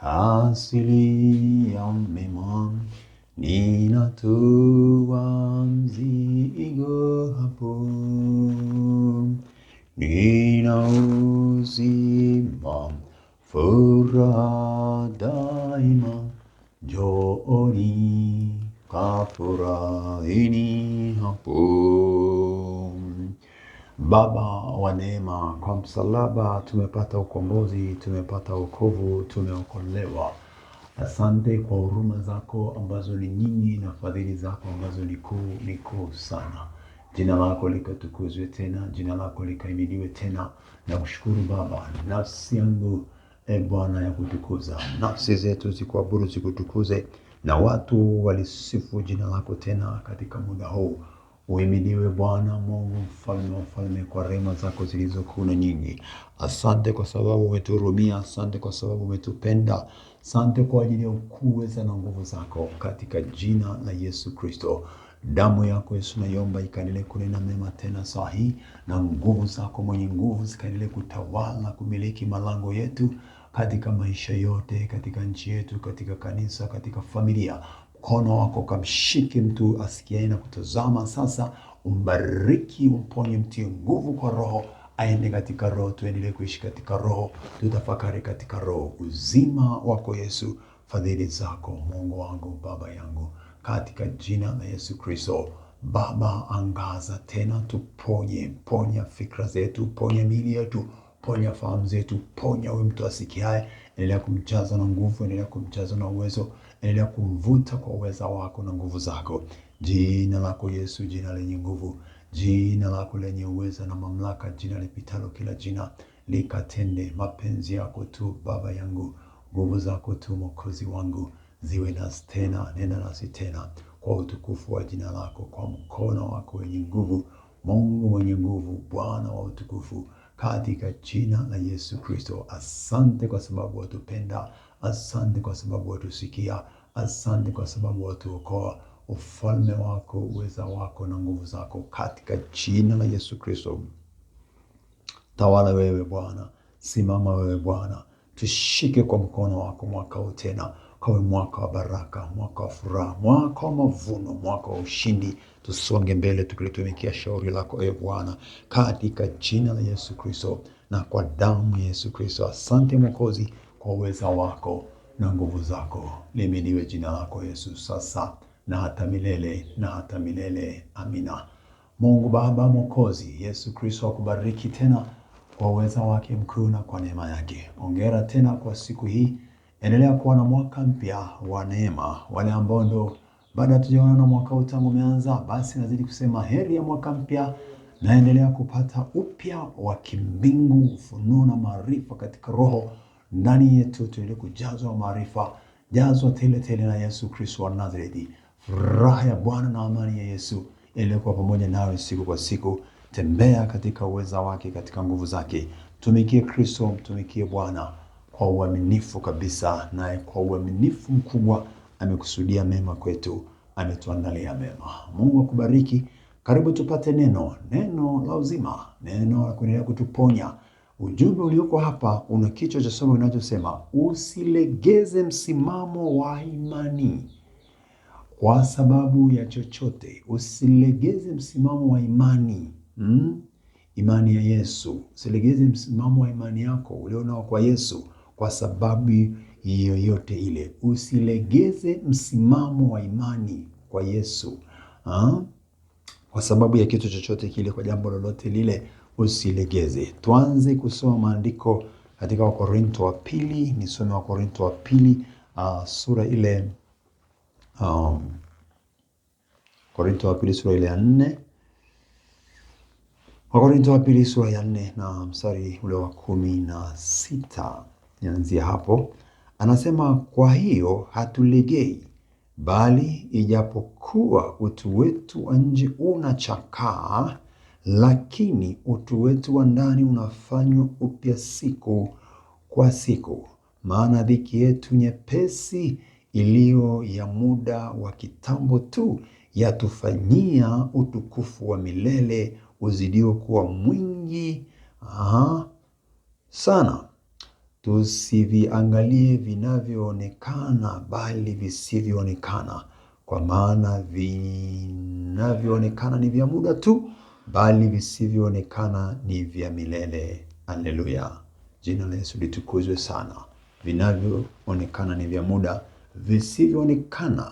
Asili ya mema ninatua mzigo hapo, nina uzima furaha daima, njooni kafurahini hapo. Baba wa neema, kwa msalaba tumepata ukombozi, tumepata wokovu, tumeokolewa. Asante kwa huruma zako ambazo ni nyingi na fadhili zako ambazo ni kuu sana. Jina lako likatukuzwe tena, jina lako likahimidiwe tena. Na kushukuru Baba, nafsi yangu Bwana ya kutukuza, nafsi zetu zikuabudu zikutukuze, na watu walisifu jina lako tena katika muda huu. Uhimidiwe Bwana Mungu mfalme wa falme, kwa rehema zako zilizokuu na nyingi. Asante kwa sababu umetuhurumia, asante kwa sababu umetupenda, asante kwa ajili ya ukuu, uweza na nguvu zako, katika jina la Yesu Kristo. Damu yako Yesu naiomba ikaendelee kunena mema tena saa hii, na nguvu zako mwenye nguvu zikaendelee kutawala, kumiliki malango yetu katika maisha yote, katika nchi yetu, katika kanisa, katika familia. Mkono wako kamshike mtu asikiaye na kutazama sasa, umbariki, umponye, mtie nguvu kwa roho, aende katika roho, tuendelee kuishi katika roho, tutafakari katika roho, uzima wako Yesu, fadhili zako Mungu wangu, Baba yangu, katika jina la Yesu Kristo. Baba, angaza tena, tuponye, ponya fikra zetu, ponya miili yetu, ponya fahamu zetu, ponya huyu mtu asikiaye, endelea kumjaza na nguvu, endelea kumjaza na uwezo, endelea kumvuta kwa uweza wako na nguvu zako. Jina lako Yesu, jina lenye nguvu, jina lako lenye uweza na mamlaka, jina lipitalo kila jina, likatende mapenzi yako tu Baba yangu, nguvu zako tu Mwokozi wangu, ziwe nasi tena, nena nasi tena, kwa utukufu wa jina lako, kwa mkono wako wenye nguvu, Mungu mwenye nguvu, Bwana wa utukufu, katika jina la Yesu Kristo. Asante kwa sababu watupenda, asante kwa sababu watusikia, asante kwa sababu watuokoa. Ufalme wako, uweza wako na nguvu zako, katika jina la Yesu Kristo. Tawala wewe Bwana, simama wewe Bwana, tushike kwa mkono wako mwaka huu tena, kawe mwaka wa baraka, mwaka wa furaha, mwaka wa mavuno, mwaka wa ushindi. Tusonge mbele tukilitumikia shauri lako ewe Bwana, katika jina la Yesu Kristo na kwa damu ya Yesu Kristo. Asante Mwokozi kwa uweza wako na nguvu zako. Lihimidiwe jina lako Yesu, sasa na hata milele na hata milele. Amina. Mungu Baba Mwokozi, Yesu Kristo akubariki tena kwa uweza wake mkuu na kwa neema yake. Hongera tena kwa siku hii. Endelea kuwa na mwaka mpya wa neema. Wale ambao ndo baada tujaona na mwaka huu tangu umeanza, basi nazidi kusema heri ya mwaka mpya, na endelea kupata upya wa kimbingu, ufunuo na maarifa katika roho ndani yetu, tuendelee kujazwa maarifa, jazwa tele tele na Yesu Kristo wa Nazareti. Furaha ya Bwana na amani ya Yesu endelee kuwa pamoja nawe siku kwa siku. Tembea katika uweza wake, katika nguvu zake. Tumikie Kristo, mtumikie Bwana kwa uaminifu kabisa, naye kwa uaminifu mkubwa amekusudia mema kwetu, ametuandalia mema. Mungu akubariki. Karibu tupate neno la uzima, neno la kuendelea kutuponya. Ujumbe ulioko hapa una kichwa cha somo kinachosema usilegeze msimamo wa imani kwa sababu ya chochote. Usilegeze msimamo wa imani. Imani ya Yesu. Usilegeze msimamo wa imani yako ulionao kwa Yesu kwa sababu yoyote ile. Usilegeze msimamo wa imani kwa Yesu. Kwa sababu ya kitu chochote kile, kwa jambo lolote lile, usilegeze. Tuanze kusoma maandiko katika Wakorintho wa pili. Nisome Wakorintho wa pili sura ile Wakorintho wa pili sura ile ya 4. Wakorintho wa pili sura ya 4 na mstari ule wa 16. Nianzia hapo. Anasema, kwa hiyo hatulegei, bali ijapokuwa utu wetu wa nje unachakaa, lakini utu wetu wa ndani unafanywa upya siku kwa siku. Maana dhiki yetu nyepesi iliyo ya muda wa kitambo tu yatufanyia utukufu wa milele uzidio kuwa mwingi sana. tusiviangalie vinavyoonekana bali visivyoonekana, kwa maana vinavyoonekana ni vya muda tu, bali visivyoonekana ni vya milele. Haleluya, jina la Yesu litukuzwe sana. Vinavyoonekana ni vya muda, visivyoonekana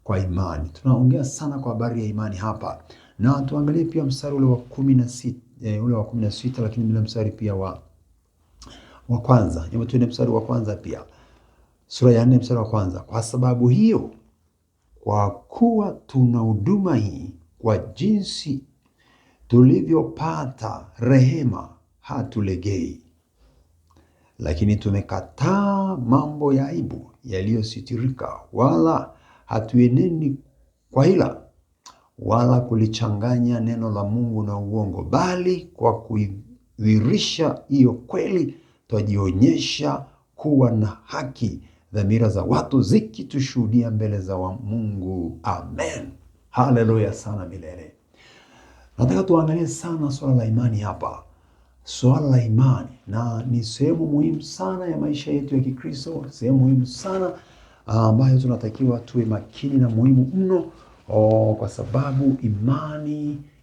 kwa imani. Tunaongea sana kwa habari ya imani hapa, na tuangalie pia mstari ule wa 16, lakini bila mstari pia wa kwanza. Hebu tuende mstari wa kwanza pia, sura ya 4 mstari wa kwanza. Kwa sababu hiyo, kwa kuwa tuna huduma hii, kwa jinsi tulivyopata rehema, hatulegei, lakini tumekataa mambo ya aibu yaliyositirika, wala hatueneni kwa hila, wala kulichanganya neno la Mungu na uongo, bali kwa kuidhihirisha hiyo kweli twajionyesha kuwa na haki, dhamira za watu zikitushuhudia mbele za Mungu. Amen. Haleluya sana milele. Nataka tuangalie sana swala la imani hapa. Swala la imani, na ni sehemu muhimu sana ya maisha yetu ya Kikristo, sehemu muhimu sana ambayo tunatakiwa tuwe makini na muhimu mno, kwa sababu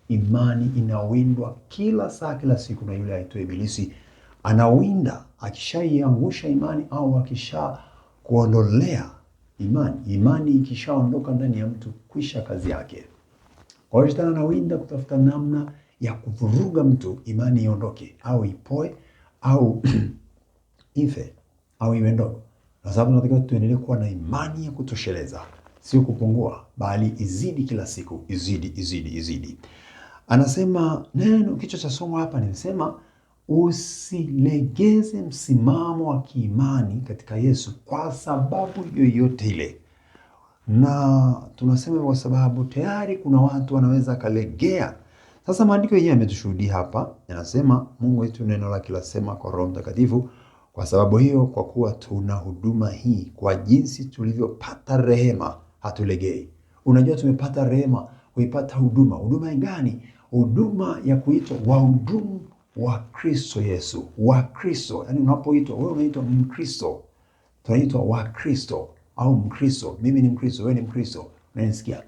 imani inawindwa kila saa, kila siku na yule aitwaye Ibilisi. Anawinda, akishaiangusha imani au akisha kuondolea imani ikishaondoka ndani ya mtu, kwisha kazi yake. Kwa hiyo Shetani anawinda kutafuta namna ya kuvuruga mtu imani iondoke, au ipoe, au ife, au iwe ndogo. Kwa sababu tunatakiwa tuendelee kuwa na imani ya kutosheleza, sio kupungua, bali izidi kila siku, izidi. Anasema neno, kichwa cha somo hapa nimesema usilegeze msimamo wa kiimani katika Yesu kwa sababu yoyote ile. Na tunasema kwa sababu tayari kuna watu wanaweza kalegea. Sasa maandiko yenyewe yametushuhudia hapa, yanasema Mungu wetu neno lake lasema kwa Roho Mtakatifu, kwa sababu hiyo, kwa kuwa tuna huduma hii, kwa jinsi tulivyopata rehema, hatulegei. Unajua tumepata rehema, kuipata huduma. Huduma gani? Huduma ya kuitwa wahudumu wa Kristo Yesu, wa Kristo. Yaani unapoitwa wewe, unaitwa Mkristo, tunaitwa wa Kristo au Mkristo. Mimi ni Mkristo, wewe ni Mkristo, unanisikia?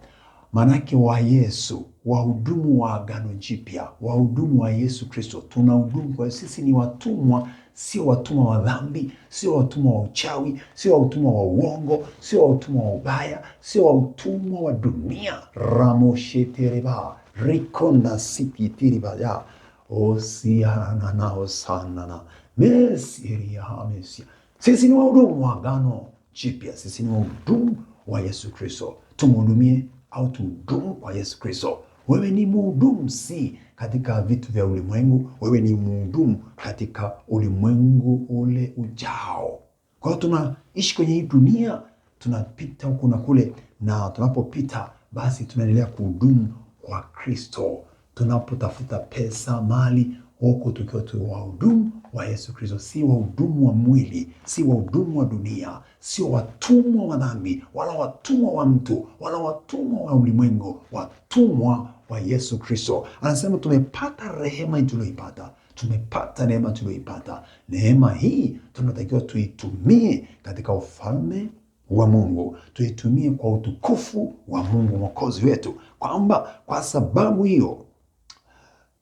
Manake wa Yesu, wahudumu wa Agano Jipya, wahudumu wa Yesu Kristo. Tunahudumu kwa sisi, ni watumwa, sio watumwa wa dhambi, sio watumwa wa uchawi, sio watumwa wa uongo, sio watumwa wa ubaya, sio watumwa wa dunia. Ramoshetereba rikonda sikitiriba ya osiana na osana na mesiria hamesia. Sisi ni wahudumu wa Agano Jipya, sisi ni wahudumu wa Yesu Kristo. Tumhudumie au tuhudumu kwa Yesu Kristo. Wewe ni mhudumu, si katika vitu vya ulimwengu, wewe ni mhudumu katika ulimwengu ule ujao. Kwa hiyo tunaishi kwenye hii dunia, tunapita huku na kule, na tunapopita basi tunaendelea kuhudumu kwa Kristo. Tunapotafuta pesa, mali, huku tukiwa tu wahudumu wa Yesu Kristo, si wahudumu wa mwili, si wahudumu wa dunia, sio watumwa wa dhambi, wala watumwa wa mtu, wala watumwa wa ulimwengu, watumwa wa Yesu Kristo. Anasema tumepata rehema tuliyoipata, tumepata neema tuliyoipata. Neema hii tunatakiwa tuitumie katika ufalme wa Mungu, tuitumie kwa utukufu wa Mungu Mwokozi wetu, kwamba kwa sababu hiyo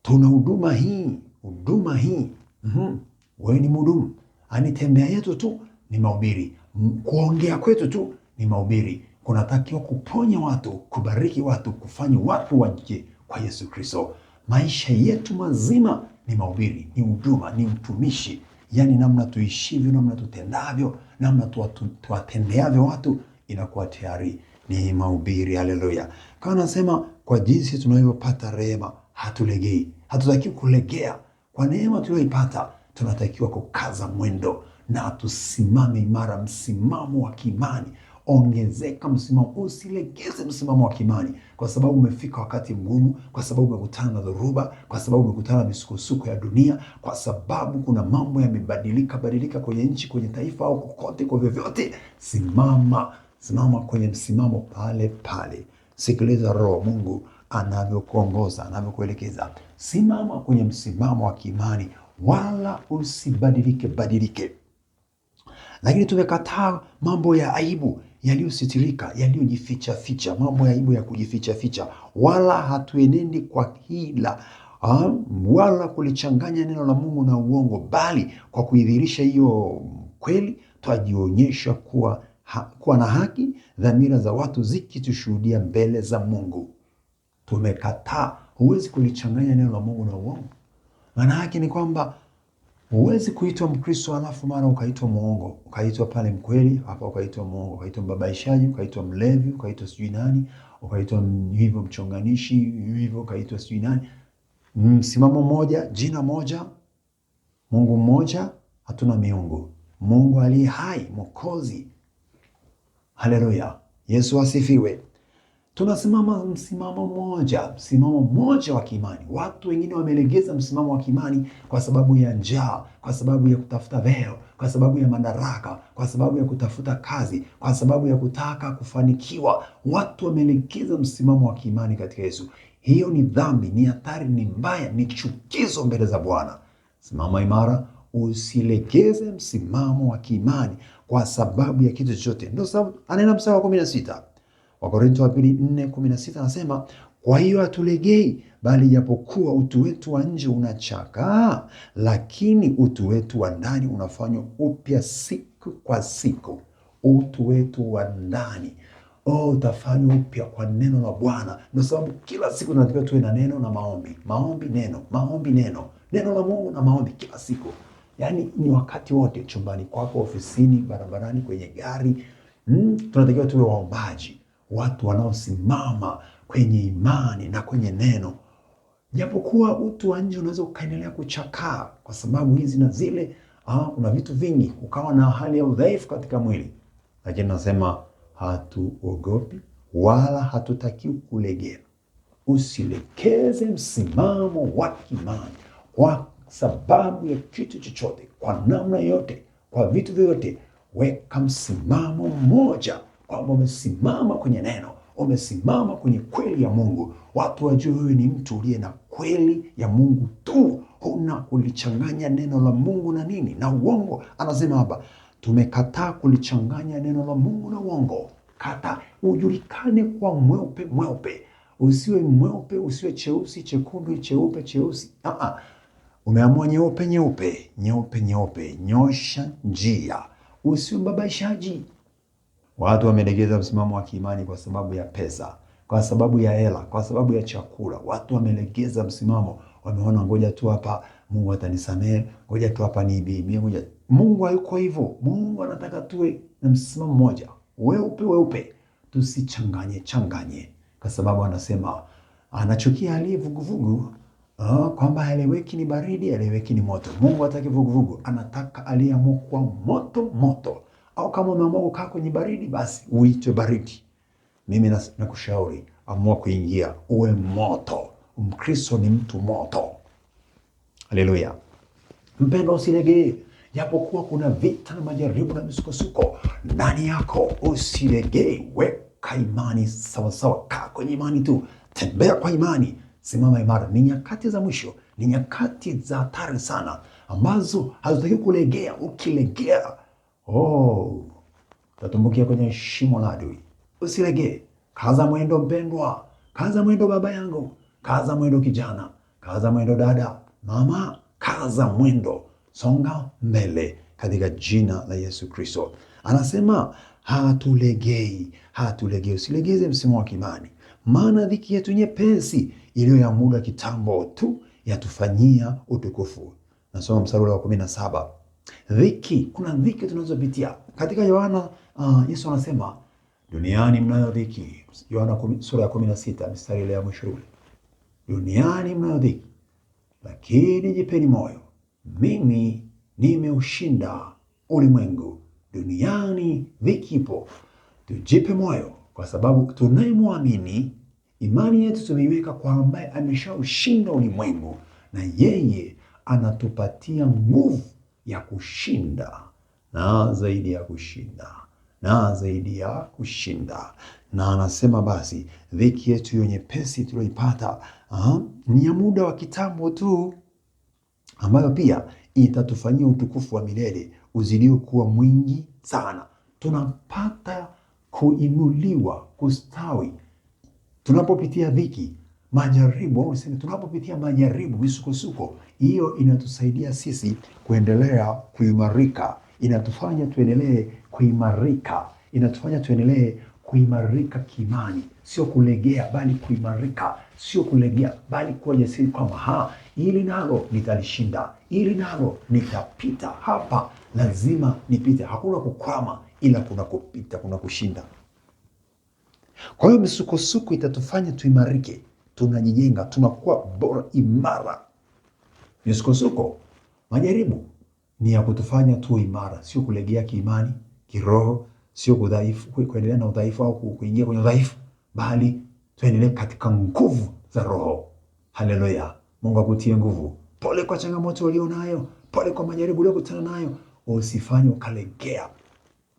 tuna huduma hii. Wewe ni mhudumu. Tembea yetu tu ni mahubiri, kuongea kwetu tu ni mahubiri. Kunatakiwa kuponya watu, kubariki watu, kufanya watu waje kwa Yesu Kristo. Maisha yetu mazima ni mahubiri, ni huduma, ni utumishi. Yaani namna tuishivyo, namna tutendavyo, namna tuwatendeavyo watu, inakuwa tayari ni mahubiri. Haleluya. Kwa anasema kwa jinsi tunavyopata rehema, hatulegei. Hatutakiwi kulegea. Kwa neema tuliyoipata, tunatakiwa kukaza mwendo na tusimame imara, msimamo wa kiimani. Ongezeka msimamo, usilegeze msimamo wa kiimani, kwa sababu umefika wakati mgumu, kwa sababu umekutana na dhoruba, kwa sababu umekutana na misukosuko ya dunia, kwa sababu kuna mambo yamebadilika kwenye nchi, kwenye taifa, au kokote, kwa vyovyote. Simama kwenye msimamo pale pale. Sikiliza Roho Mungu anavyokuongoza, anavyokuelekeza. Simama kwenye msimamo wa kiimani, wala usibadilike. Lakini tumekataa mambo ya aibu yaliyositirika, yaliyojificha ficha, mambo ya aibu ya kujificha ficha, wala hatuenendi kwa hila wala kulichanganya neno la Mungu na uongo, bali kwa kuidhirisha hiyo kweli twajionyesha kuwa na haki, dhamira za watu zikitushuhudia mbele za Mungu. Tumekataa. Huwezi kulichanganya neno la Mungu na uongo. Maana yake ni kwamba huwezi kuitwa Mkristo alafu mara ukaitwa muongo, ukaitwa pale mkweli, hapa ukaitwa muongo, ukaitwa mbabaishaji, ukaitwa mlevi, ukaitwa sijui nani, ukaitwa hivyo mchonganishi, hivyo ukaitwa sijui nani. Msimamo mmoja, jina moja, Mungu mmoja, hatuna miungu. Mungu aliye hai, Mwokozi. Haleluya. Yesu asifiwe. Tunasimama msimamo mmoja wa kiimani. Watu wengine wamelegeza msimamo wa kiimani kwa sababu ya njaa, kwa sababu ya kutafuta vyeo, kwa sababu ya madaraka, kwa sababu ya kutafuta kazi, kwa sababu ya kutaka kufanikiwa. Watu wamelegeza msimamo wa kiimani katika Yesu. Hiyo ni dhambi, ni hatari, ni mbaya, ni chukizo mbele za Bwana. Simama imara, usilegeze msimamo wa kiimani kwa sababu ya kitu chochote. Ndio sababu anaenda mstari wa 16. Wakorintho wa pili 4:16 anasema, kwa hiyo hatulegei, bali japokuwa utu wetu wa nje unachakaa, lakini utu wetu wa ndani unafanywa upya siku kwa siku. Utu wetu wa ndani utafanywa upya kwa neno la Bwana. Ndio sababu kila siku tunatakiwa tuwe na neno na maombi. Maombi, neno, maombi, neno. Neno la Mungu na maombi kila siku. Yaani ni wakati wote, chumbani kwako, ofisini, barabarani, kwenye gari. Tunatakiwa tuwe waombaji, watu wanaosimama kwenye imani na kwenye neno. Japokuwa utu wa nje unaweza ukaendelea kuchakaa kwa sababu hizi na zile, kuna vitu vingi, ukawa na hali ya udhaifu katika mwili. Lakini nasema hatuogopi wala hatutakiwi kulegea. Usilegeze msimamo wa kiimani kwa sababu ya kitu chochote, kwa namna yote, kwa vitu vyote. Weka msimamo mmoja kwamba umesimama kwenye neno, umesimama kwenye kweli ya Mungu. Watu wajue wewe ni mtu uliye na kweli ya Mungu tu, huna kulichanganya neno la Mungu na nini na uongo. Anasema hapa, tumekataa kulichanganya neno la Mungu na uongo. Kata ujulikane kwa mweupe. Usiwe mweupe, usiwe cheusi, chekundu, cheupe, cheusi. Umeamua nyeupe. Nyosha njia. Usiwe mbabaishaji. Watu wamelegeza msimamo wa kiimani kwa sababu ya pesa, kwa sababu ya hela, kwa sababu ya chakula. Watu wamelegeza msimamo. Wameona ngoja tu hapa Mungu atanisamehe, ngoja tu hapa niibie, ngoja. Mungu hayuko hivyo. Mungu anataka tuwe na msimamo mmoja. Weupe. Tusichanganye. Kwa sababu anasema anachukia aliye vuguvugu, kwamba haeleweki ni baridi, haeleweki ni moto. Mungu hataki vuguvugu, anataka aliyeamua kwa moto. Au kama umeamua kukaa kwenye baridi, basi uitwe baridi. Mimi nakushauri amua kuingia, uwe moto. Mkristo ni mtu moto. Haleluya. Mpendwa, usilegee. Japokuwa kuna vita na majaribu na misukosuko ndani yako, usilegee. Weka imani sawasawa. Kaa kwenye imani tu. Tembea kwa imani. Simama imara. Ni nyakati za mwisho, ni nyakati za hatari sana ambazo hazitaki kulegea. Ukilegea, utatumbukia kwenye shimo la adui. Usilegee. Kaza mwendo mpendwa. Kaza mwendo baba yangu. Kaza mwendo kijana. Kaza mwendo dada, mama. Kaza mwendo. Songa mbele katika jina la Yesu Kristo. Anasema hatulegei. Usilegeze msimamo wa kiimani. Maana dhiki yetu nyepesi iliyo ya muda kitambo tu yatufanyia utukufu. Nasoma mstari wa 17. Kuna dhiki tunazopitia. Katika Yohana, Yesu anasema duniani mnayo dhiki. Yohana sura ya 16 mstari ile ya mwisho. Duniani mnayo dhiki, lakini jipeni moyo. Mimi nimeushinda ulimwengu. Duniani dhiki ipo. Tujipe moyo kwa sababu tunayemwamini, imani yetu tumeiweka kwa ambaye ameshaushinda ulimwengu, na yeye anatupatia nguvu ya kushinda na zaidi ya kushinda. Na anasema basi dhiki yetu hiyo nyepesi tuliyoipata ni ya muda wa kitambo tu, ambayo pia itatufanyia utukufu wa milele. uzidio kuwa mwingi sana. Tunapata kuinuliwa, kustawi tunapopitia dhiki, majaribu, au niseme tunapopitia majaribu, misukosuko. Hiyo inatusaidia sisi kuendelea kuimarika, inatufanya tuendelee kuimarika, inatufanya tuendelee kuimarika kiimani, sio kulegea bali kuimarika, sio kulegea bali kuwa jasiri kwamba hili nalo nitalishinda, hili nalo nitapita, hapa lazima nipite. Hakuna kukwama, ila kuna kupita, kuna kushinda. Kwa hiyo misukosuko itatufanya tuimarike, tunajijenga, tunakuwa bora, imara. Misukosuko, majaribu ni ya kutufanya tuwe imara, sio kulegea kiimani, kiroho, sio kuendelea na udhaifu au kuingia kwenye udhaifu, bali tuendelee katika nguvu za Roho. Haleluya! Mungu akutie nguvu. Pole kwa changamoto ulionayo, pole kwa majaribu uliyokutana nayo, usifanye ukalegea.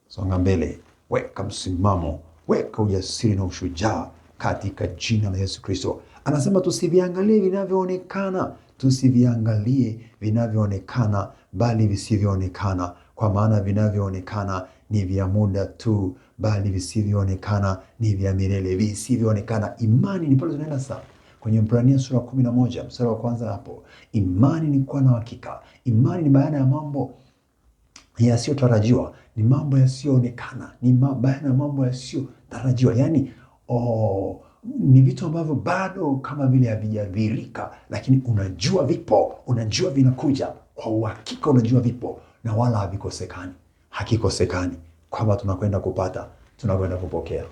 Songa mbele, weka msimamo, weka ujasiri na ushujaa katika jina la Yesu Kristo. Anasema tusiviangalie vinavyoonekana, tusiviangalie vinavyoonekana, bali visivyoonekana, kwa maana vinavyoonekana ni vya muda tu, bali visivyoonekana ni vya milele. Visivyoonekana, imani ni pale tunaenda sasa kwenye Ibrania sura 11 mstari wa kwanza hapo. Imani ni kuwa na hakika. Imani ni bayana ya mambo yasiyotarajiwa, ni mambo yasiyoonekana, ni bayana ya mambo yasiyotarajiwa. Yani ni vitu ambavyo bado kama vile havijadhihirika, lakini unajua vipo, unajua vinakuja kwa uhakika, unajua vipo na wala havikosekani, hakikosekani, kwamba tunakwenda kupata, tunakwenda kupokea.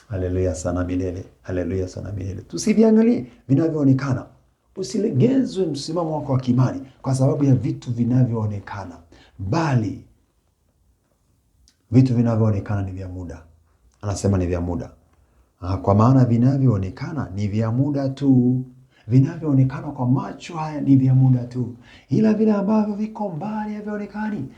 Haleluya sana milele, haleluya sana milele. Tusiviangalie vinavyoonekana, usilegezwe msimamo wako wa kiimani kwa sababu ya vitu vinavyoonekana, bali vitu vinavyoonekana ni vya muda. Anasema ni vya muda. Kwa maana vinavyoonekana ni vya muda tu. Vinavyoonekana kwa macho haya ni vya muda tu, ila vile ambavyo viko mbali havionekani.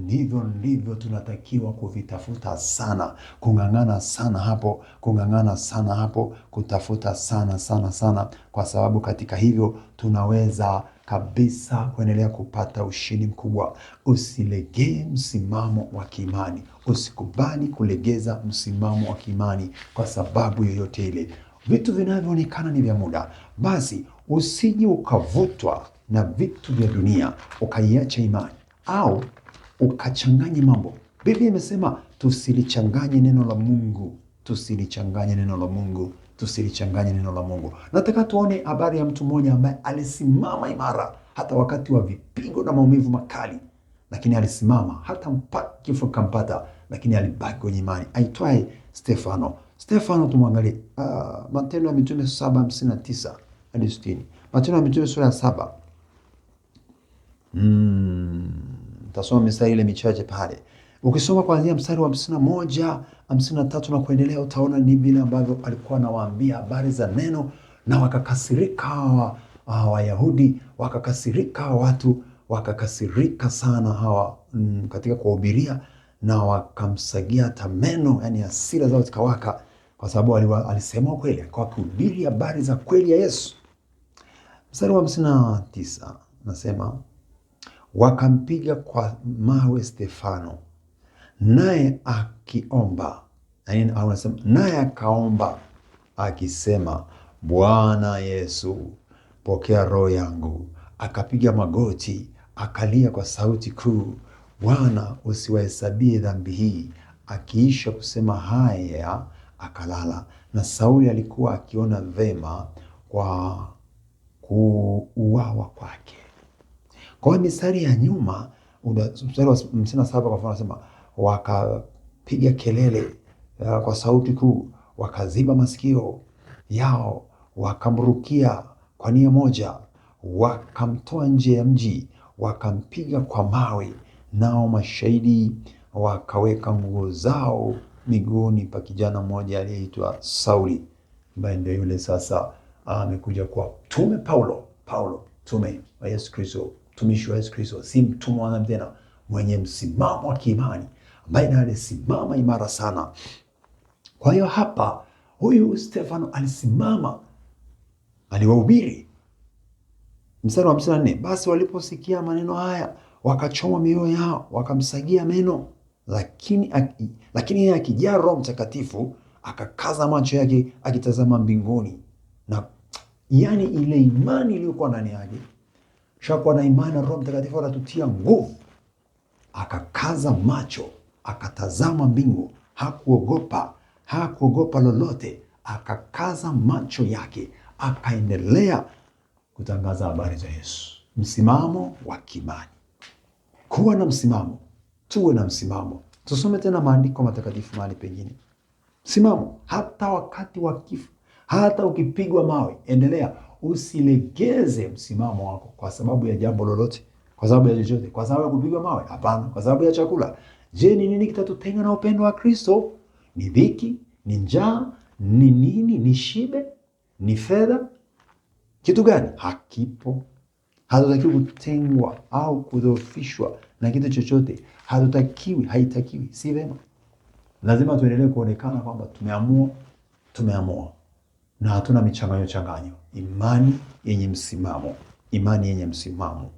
Hivyo ndivyo tunatakiwa kuvitafuta sana, kung'ang'ana sana hapo, kung'ang'ana sana hapo, kutafuta sana sana sana, kwa sababu katika hivyo tunaweza kabisa kuendelea kupata ushindi mkubwa. Usilegee msimamo wa kiimani, usikubali kulegeza msimamo wa kiimani kwa sababu yoyote ile. Vitu vinavyoonekana ni vya muda, basi usije ukavutwa na vitu vya dunia ukaiacha imani au ukachanganye mambo. Biblia imesema tusilichanganye neno la Mungu, tusilichanganye neno la Mungu, tusilichanganye neno la Mungu. Nataka tuone habari ya mtu mmoja ambaye alisimama imara hata wakati wa vipigo na maumivu makali, lakini alisimama hata kifo kampata, lakini alibaki kwenye imani. Aitwaye Stefano. Stefano tumwangalie Matendo ya Mitume 7:59 hadi 60. Matendo ya Mitume sura ya 7. Tasoma mistari ile michache pale. Ukisoma kuanzia mstari wa 51, 53 na kuendelea, utaona ni vile ambavyo alikuwa anawaambia habari za neno, na wakakasirika Wayahudi, wakakasirika watu, wakakasirika sana hawa katika kuhubiria, na wakamsagia hata meno, yani hasira zao zikawaka, kwa sababu alisema kweli, akawa kuhubiri habari za kweli ya Yesu. Mstari wa 59 nasema wakampiga kwa mawe Stefano, naye akiomba, naye akaomba akisema, Bwana Yesu, pokea roho yangu. Akapiga magoti, akalia kwa sauti kuu, Bwana, usiwahesabie dhambi hii. Akiisha kusema haya, akalala. Na Sauli alikuwa akiona vema kwa kuuawa kwake. Kwa hiyo mistari ya nyuma, mstari wa 57 kwa mfano anasema wakapiga kelele kwa sauti kuu, wakaziba masikio yao, wakamrukia kwa nia moja, wakamtoa nje ya mji, wakampiga kwa mawe. Nao mashahidi wakaweka nguo zao miguuni pa kijana mmoja aliyeitwa Sauli, ambaye ndio yule sasa amekuja kwa mtume Paulo, mtume wa Yesu Kristo, mtumishi wa Yesu Kristo, si mtumwa wa tena, mwenye msimamo wa kiimani, ambaye ndiye alisimama imara sana. Kwa hiyo hapa huyu Stefano alisimama, aliwahubiri. Mstari wa 54, basi waliposikia maneno haya wakachoma mioyo yao, wakamsagia meno. Lakini yeye akijaa Roho Mtakatifu akakaza macho yake akitazama mbinguni. Na yani ile imani iliyokuwa ndani yake, shakuwa na imani na Roho Mtakatifu anatutia nguvu, akakaza macho akatazama mbingu, hakuogopa lolote, akakaza macho yake akaendelea kutangaza habari za Yesu. Msimamo wa kiimani. Kuwa na msimamo, tuwe na msimamo. Tusome tena maandiko matakatifu mahali pengine. Msimamo hata wakati wa kifo, hata ukipigwa mawe, endelea. Usilegeze msimamo wako kwa sababu ya jambo lolote, kwa sababu ya chochote, kwa sababu ya kupigwa mawe. Hapana, kwa sababu ya chakula. Je, ni nini kitatutenga na upendo wa Kristo? Ni dhiki? Ni njaa? Ni nini? Ni shibe? Ni fedha? Kitu gani? Hakipo. Hatutakiwi kutengwa au kudhoofishwa na kitu chochote. Haitakiwi, si vema. Lazima tuendelee kuonekana kwamba tumeamua na hatuna michanganyo. Imani yenye msimamo.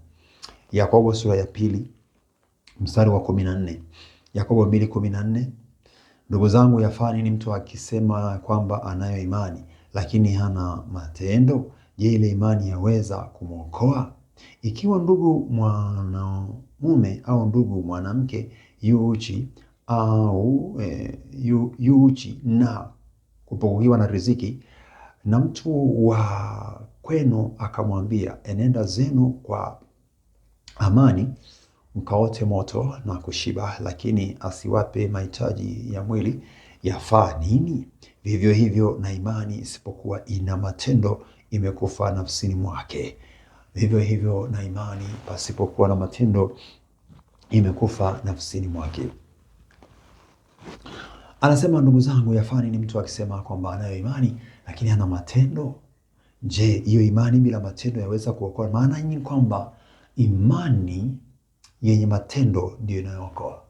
Yakobo sura ya 2 mstari wa 14. Yakobo 2:14. Ndugu zangu, yafaa nini mtu akisema kwamba anayo imani lakini hana matendo? Je, ile imani yaweza kumwokoa? Ikiwa ndugu mwanamume au ndugu mwanamke yu uchi na kupungukiwa na riziki, na mtu wa kwenu akamwambia, enenda zenu kwa amani mkaote moto na kushiba, lakini asiwape mahitaji ya mwili, yafaa nini? Vivyo hivyo na imani isipokuwa ina matendo imekufa nafsini mwake. Vivyo hivyo na imani pasipokuwa na matendo imekufa nafsini mwake. Anasema, ndugu zangu, yafaa nini mtu akisema kwamba anayo imani lakini hana matendo? Je, hiyo imani bila matendo yaweza kuokoa? Maana ni kwamba imani yenye matendo ndio inayookoa.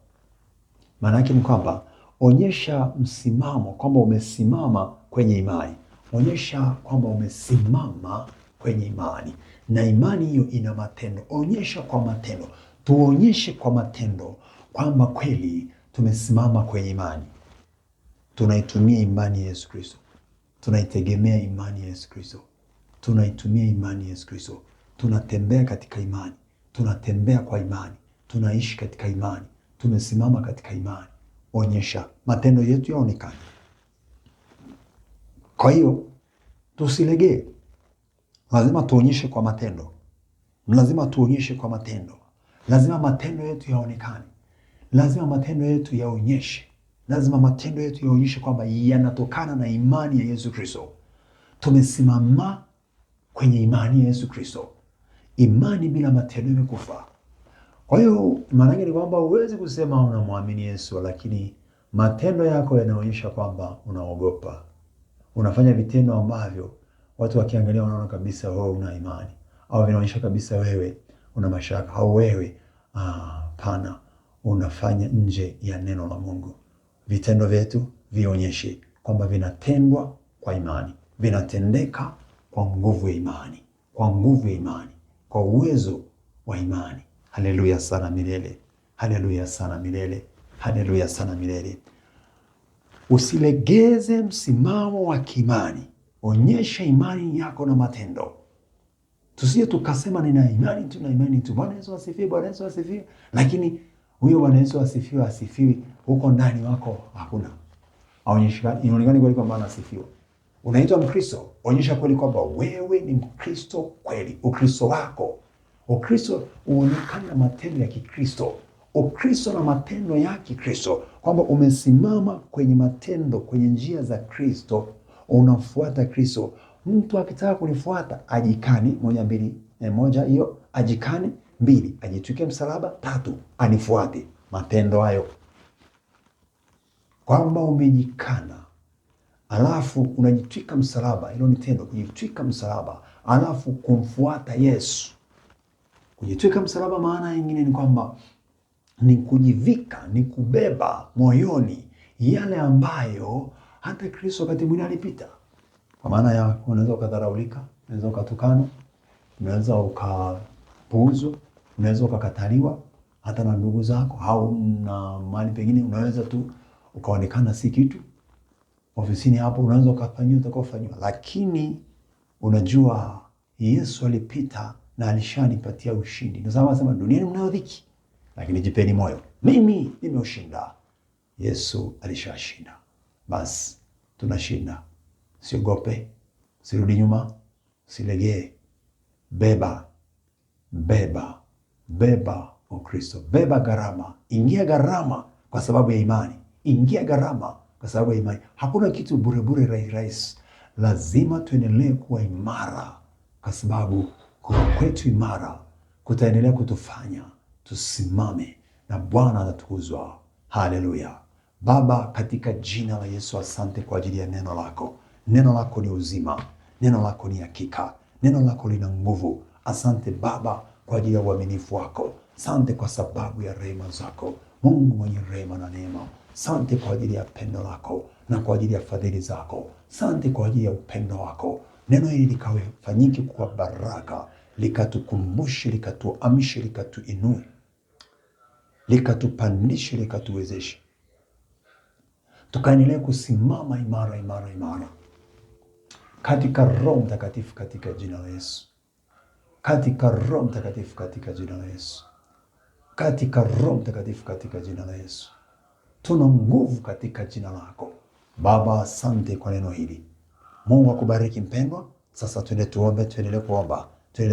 Maana yake ni kwamba onyesha msimamo kwamba umesimama kwenye imani. Onyesha kwamba umesimama kwenye imani, na imani hiyo ina matendo. Onyesha kwa matendo. Tuonyeshe kwa matendo kwamba kweli tumesimama kwenye imani. Tunaitumia imani ya Yesu Kristo. Tunaitegemea imani ya Yesu Kristo. Tunaitumia imani ya Yesu Kristo. Tunatembea katika imani. Tunatembea kwa imani. Tunaishi katika imani. Tumesimama katika imani. Onyesha matendo yetu yaonekane. Kwa hiyo tusilegee. Lazima tuonyeshe kwa matendo. Lazima tuonyeshe kwa matendo. Lazima matendo yetu yaonekane. Lazima matendo yetu yaonyeshe. Lazima matendo yetu yaonyeshe kwamba yanatokana na imani ya Yesu Kristo. Tumesimama kwenye imani ya Yesu Kristo. Imani bila matendo imekufa. Kwa hiyo maana yake ni kwamba huwezi kusema unamwamini Yesu lakini matendo yako yanaonyesha kwamba unaogopa. Unafanya vitendo ambavyo watu wakiangalia wanaona kabisa wewe una imani, au vinaonyesha kabisa wewe una mashaka, au wewe pana unafanya nje ya neno la Mungu. Vitendo vyetu vionyeshe kwamba vinatendwa kwa imani, vinatendeka kwa nguvu ya imani, kwa nguvu ya imani, kwa uwezo wa imani. Haleluya sana milele. Haleluya sana milele. Haleluya sana milele. Usilegeze msimamo wa kiimani. Onyesha imani yako na matendo. Tusije tukasema nina imani tu, na imani tu. Bwana Yesu asifiwe, Bwana Yesu asifiwe. Lakini huyo Bwana Yesu asifiwe, asifiwe, huko ndani wako hakuna. Aonyesha, inaonekana kweli kwamba anasifiwa. Unaitwa Mkristo, onyesha kweli kwamba wewe ni Mkristo kweli. Ukristo wako, Ukristo uonekane na matendo ya Kikristo. Ukristo na matendo ya Kikristo, kwamba umesimama kwenye matendo, kwenye njia za Kristo, unafuata Kristo. Mtu akitaka kunifuata ajikane, moja hiyo, ajikane. 2, ajitwike msalaba. 3, anifuate. Matendo hayo, kwamba umejikana alafu unajitwika msalaba. Hilo ni tendo, kujitwika msalaba alafu kumfuata Yesu. Kujitwika msalaba maana nyingine ni kwamba ni kujivika, ni kubeba moyoni yale ambayo hata Kristo wakati mwingine alipita. Kwa maana ya unaweza ukadharaulika, unaweza ukatukana, unaweza ukapuuzwa, unaweza ukakataliwa hata na ndugu zako, au na mahali pengine unaweza tu ukaonekana si kitu. Ofisini hapo unaweza ukafanyiwa utakaofanyiwa, lakini unajua Yesu alipita na alishanipatia ushindi. Ndio sababu anasema duniani mnayo dhiki, lakini jipeni moyo, mimi nimeushinda. Yesu alishashinda. Basi tunashinda. Siogope, sirudi nyuma, silegee. Beba Ukristo, beba gharama, ingia gharama kwa sababu ya imani, ingia gharama kwa sababu ya imani. Hakuna kitu bure rahisi. Lazima tuendelee kuwa imara, kwa sababu kuwa kwetu imara kutaendelea kutufanya tusimame na Bwana anatukuzwa. Haleluya. Baba, katika jina la Yesu, asante kwa ajili ya neno lako. Neno lako ni uzima, neno lako ni hakika, neno lako lina nguvu. Asante Baba kwa ajili ya uaminifu wako. Asante kwa sababu ya rehema zako, Mungu mwenye rehema na neema. Asante kwa ajili ya pendo lako na kwa ajili ya fadhili zako. Asante kwa ajili ya upendo wako. Neno hili likafanyike kwa baraka, likatukumbushe, likatuamshe, likatuinue, likatupandishe, likatuwezeshe, tukaendelea kusimama imara katika Roho Mtakatifu, katika jina la Yesu, katika Roho Mtakatifu, katika jina la Yesu, katika Roho Mtakatifu, katika jina la Yesu. Tuna nguvu katika jina lako Baba. Asante kwa neno hili. Mungu akubariki mpendwa. Sasa tuendelee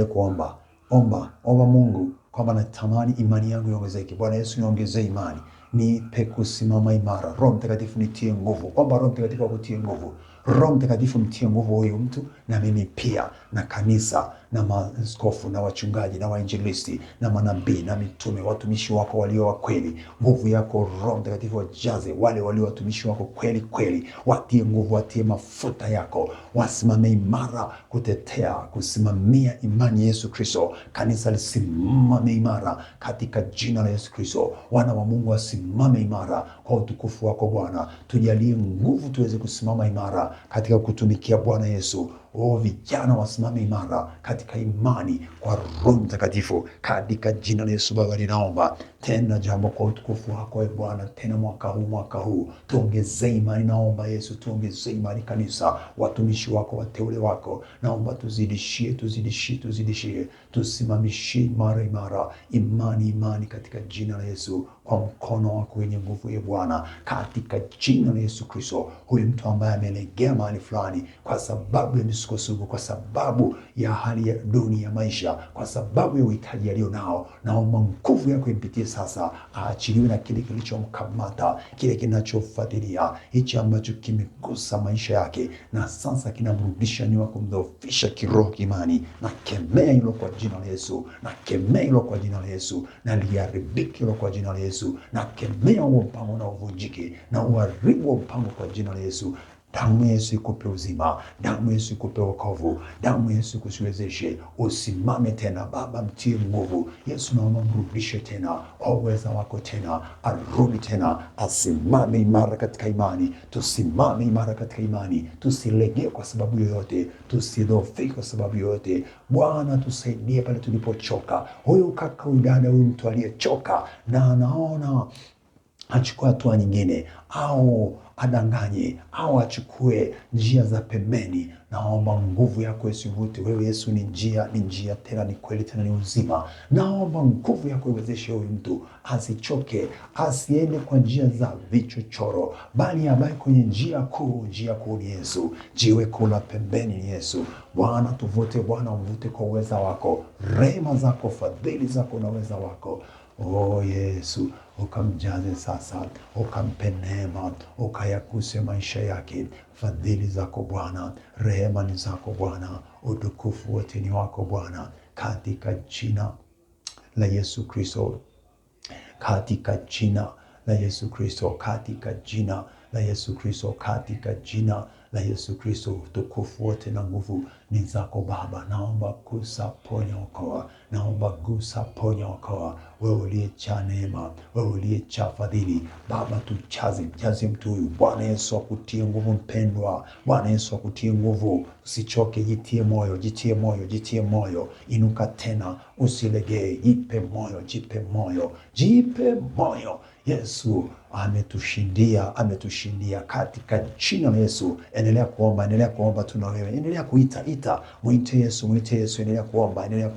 kuomba. Omba Mungu kwamba natamani imani yangu iongezeke. Bwana Yesu, niongezee imani, nipe kusimama imara. Roho Mtakatifu nitie nguvu. Omba Roho Mtakatifu akutie nguvu. Roho Mtakatifu mtie nguvu huyu mtu na mimi pia, na kanisa na maaskofu na wachungaji na wainjilisti na manabii na mitume, watumishi wako walio wa kweli. Nguvu yako Roho Mtakatifu wajaze wale walio watumishi wako kweli, watie nguvu, watie mafuta yako, wasimame imara kutetea, kusimamia imani Yesu Kristo. Kanisa lisimame imara katika jina la Yesu Kristo. Wana wa Mungu wasimame imara kwa utukufu wako Bwana. Tujalie nguvu tuweze kusimama imara katika kutumikia Bwana Yesu. Vijana wasimame imara katika imani kwa Roho Mtakatifu, katika jina la Yesu. Baba, ninaomba tena jambo kwa utukufu wako Bwana, tena mwaka huu tuongezee imani. Naomba Yesu, tuongezee imani kanisa, watumishi wako, wateule wako. Naomba tuzidishie, tusimamishie imara imani katika jina la Yesu, kwa mkono wako wenye nguvu Bwana, katika jina la Yesu Kristo. Huyu mtu ambaye amelegea mahali fulani kwa sababu ya misukosuko, kwa sababu ya hali ya duni ya maisha, kwa sababu ya uhitaji alio nao, naomba nguvu yako impitie sasa, aachiliwe na kile kilichomkamata, kile kinachofadhilia, hichi ambacho kimegusa maisha yake na sasa kinamrudisha nyuma, kumdhoofisha kiroho, kimani. Na kemea hilo kwa jina la Yesu, na kemea hilo kwa jina la Yesu, na liharibike hilo kwa jina la Yesu, na kemea huo mpango na uvunjike, na uharibu huo mpango kwa jina la Yesu. Damu ya Yesu ikupe uzima, damu ya Yesu ikupe wokovu, damu ya Yesu kusiwezeshe usimame tena. Baba, mtie nguvu Yesu, naomba mrudishe tena kwa uweza wako, tena arudi tena, asimame imara katika imani. Tusimame imara katika imani, tusilegee kwa sababu yoyote, tusidhoofike kwa sababu yoyote. Bwana, tusaidie pale tulipochoka. Huyu kaka, huyu dada, huyu mtu aliyechoka na anaona achukue hatua nyingine, au adanganye, au achukue njia za pembeni, naomba nguvu yako isivute. Wewe Yesu ni njia, tena ni kweli, tena ni uzima. Naomba nguvu yako iwezeshe huyu mtu asichoke, asiende kwa njia za vichochoro, bali abaki kwenye njia kuu. Njia kuu ni Yesu, jiwe kuu la pembeni ni Yesu. Bwana, tuvute Bwana, uvute kwa uweza wako, rehema zako, fadhili zako na uweza wako. Yesu, ukamjaze sasa, ukampe neema, ukayakuse maisha yake. Fadhili zako Bwana, rehema ni zako Bwana, utukufu wote ni wako Bwana, katika jina la Yesu Kristo, katika jina la Yesu Kristo, katika jina la Yesu Kristo, katika jina la Yesu Kristo. Utukufu wote na nguvu ni zako Baba. Naomba gusa, ponya, okoa. Naomba gusa, ponya, okoa. Wewe uliyejaa neema, wewe uliyejaa fadhili Baba, jaze mtu huyu. Bwana Yesu akutie nguvu mpendwa. Bwana Yesu akutie nguvu. Usichoke, jitie moyo, jitie moyo, jitie moyo. Inuka tena, usilegee. Jipe moyo, jipe moyo, jipe moyo. Yesu ametushindia katika jina la Yesu. Endelea kuomba tu na wewe. Endelea kuita, muite Yesu, endelea kuomba, endelea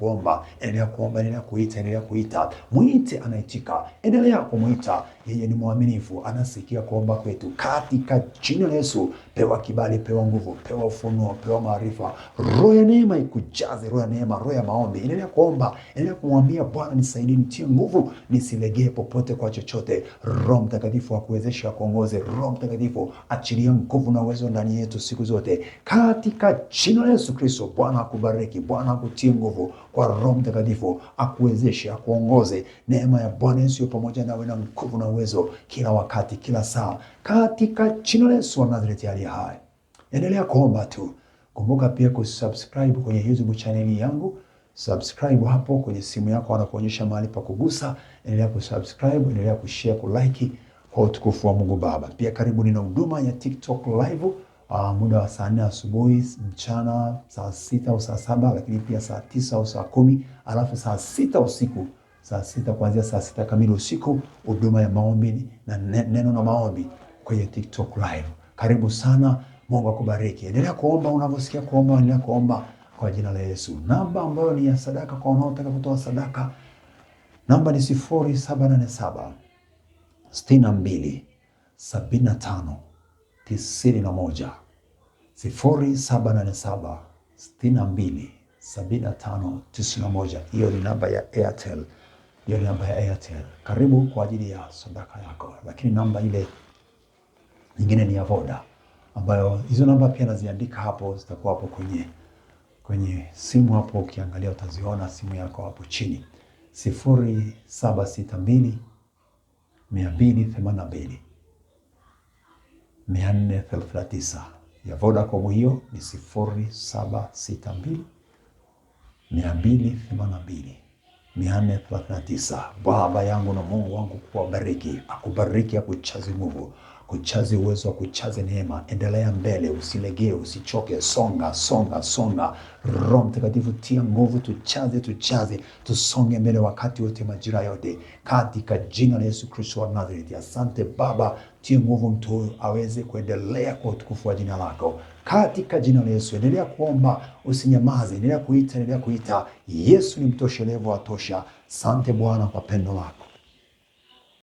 kuita. Muite, anaitika. Endelea kumuita. Yeye ni mwaminifu, anasikia kuomba kwetu. Katika jina la Yesu, pewa kibali, pewa nguvu, pewa ufunuo, pewa maarifa. Roho ya neema ikujaze, roho ya neema, roho ya maombi. Endelea kuomba, endelea kumwambia Bwana, nisaidie, nitie nguvu, nisilegee popote kwa chochote. Roho Mtakatifu akuwezeshe, akuongoze. Roho Mtakatifu achilia nguvu na uwezo ndani yetu siku zote. Katika jina la Yesu Kristo, Bwana akubariki, Bwana akutie nguvu kwa Roho Mtakatifu, akuwezeshe, akuongoze. Neema ya Bwana Yesu pamoja nawe na nguvu na uwezo kila wakati, kila saa. Katika jina la Yesu wa Nazareti aliye hai. Endelea kuomba tu. Kumbuka pia kusubscribe kwenye YouTube channel yangu. Subscribe hapo kwenye simu yako, anakuonyesha mahali pa kugusa. Endelea kusubscribe, endelea kushare, kulike kwa utukufu wa Mungu Baba. Pia karibu nina huduma ya TikTok live muda wa saa 4 asubuhi, mchana saa 6 au saa 7, lakini pia saa 9 au saa 10, alafu saa 6 usiku. Saa 6 kuanzia saa 6 kamili usiku, huduma ya maombi na neno na maombi kwenye TikTok live. Karibu sana. Mungu akubariki. Endelea kuomba, unavyosikia kuomba, endelea kuomba kwa jina la Yesu. Namba ambayo ni ya sadaka kwa wanaotaka kutoa sadaka, namba ni 0787 62 75 91. 0787 62 75 91. Hiyo ni namba ya Airtel. Karibu kwa ajili ya sadaka yako. Lakini namba ile nyingine ni ya Voda, ambayo hizo namba pia naziandika hapo, zitakuwa hapo kwenye simu hapo. Ukiangalia utaziona simu yako hapo chini. 0762 282 439. Ya Vodacom hiyo ni 0762 282 439. Baba yangu na Mungu wangu kuwabariki, akubariki, akuchaze nguvu, kuchaze uwezo, kuchaze neema. Endelea mbele, usilegee, usichoke, songa. Roho Mtakatifu tia nguvu, tuchaze, tusonge mbele wakati wote, majira yote, katika jina la Yesu Kristo wa Nazareti. Asante Baba, tia nguvu mtu huyu aweze kuendelea kwa utukufu wa jina lako. Katika jina la Yesu, endelea kuomba, usinyamaze, endelea kuita. Yesu ni mtoshelevu, atosha. Asante Bwana kwa pendo lako.